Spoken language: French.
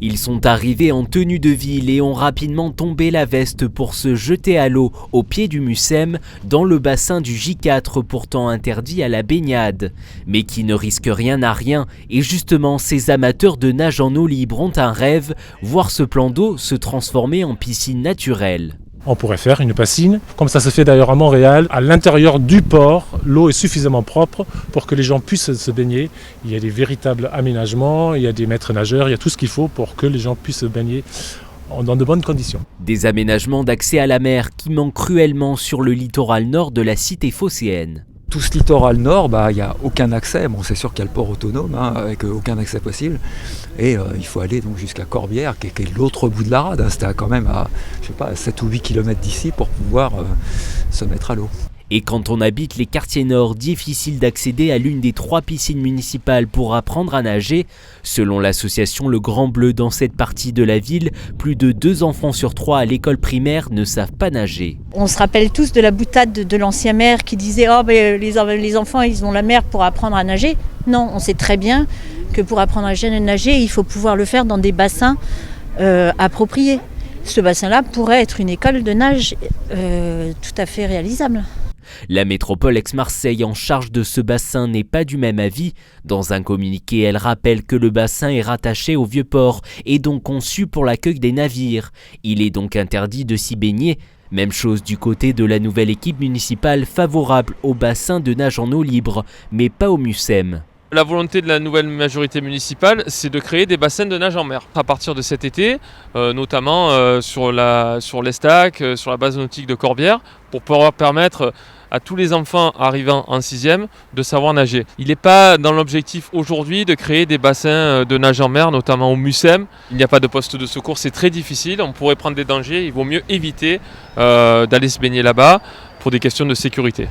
Ils sont arrivés en tenue de ville et ont rapidement tombé la veste pour se jeter à l'eau au pied du Mucem, dans le bassin du J4 pourtant interdit à la baignade. Mais qui ne risque rien à rien, et justement ces amateurs de nage en eau libre ont un rêve, voir ce plan d'eau se transformer en piscine naturelle. On pourrait faire une piscine, comme ça se fait d'ailleurs à Montréal, à l'intérieur du port. L'eau est suffisamment propre pour que les gens puissent se baigner. Il y a des véritables aménagements, il y a des maîtres nageurs, il y a tout ce qu'il faut pour que les gens puissent se baigner dans de bonnes conditions. Des aménagements d'accès à la mer qui manquent cruellement sur le littoral nord de la cité phocéenne. Tout ce littoral nord, il n'y a aucun accès. Bon, c'est sûr qu'il y a le port autonome, avec aucun accès possible. Et il faut aller donc jusqu'à Corbière, qui est l'autre bout de la rade. C'était quand même à 7 ou 8 km d'ici pour pouvoir se mettre à l'eau. Et quand on habite les quartiers nord, difficile d'accéder à l'une des 3 piscines municipales pour apprendre à nager. Selon l'association Le Grand Bleu, dans cette partie de la ville, plus de 2 enfants sur 3 à l'école primaire ne savent pas nager. On se rappelle tous de la boutade de l'ancien maire qui disait « Oh, les enfants, ils ont la mer pour apprendre à nager ». Non, on sait très bien que pour apprendre à nager, il faut pouvoir le faire dans des bassins appropriés. Ce bassin-là pourrait être une école de nage tout à fait réalisable. La métropole Aix-Marseille en charge de ce bassin n'est pas du même avis. Dans un communiqué, elle rappelle que le bassin est rattaché au Vieux-Port et donc conçu pour l'accueil des navires. Il est donc interdit de s'y baigner. Même chose du côté de la nouvelle équipe municipale favorable au bassin de nage en eau libre, mais pas au Mucem. La volonté de la nouvelle majorité municipale, c'est de créer des bassins de nage en mer. À partir de cet été, notamment sur l'Estac, sur la base nautique de Corbière, pour pouvoir permettre à tous les enfants arrivant en 6e de savoir nager. Il n'est pas dans l'objectif aujourd'hui de créer des bassins de nage en mer, notamment au Mucem. Il n'y a pas de poste de secours, c'est très difficile, on pourrait prendre des dangers, il vaut mieux éviter d'aller se baigner là-bas pour des questions de sécurité.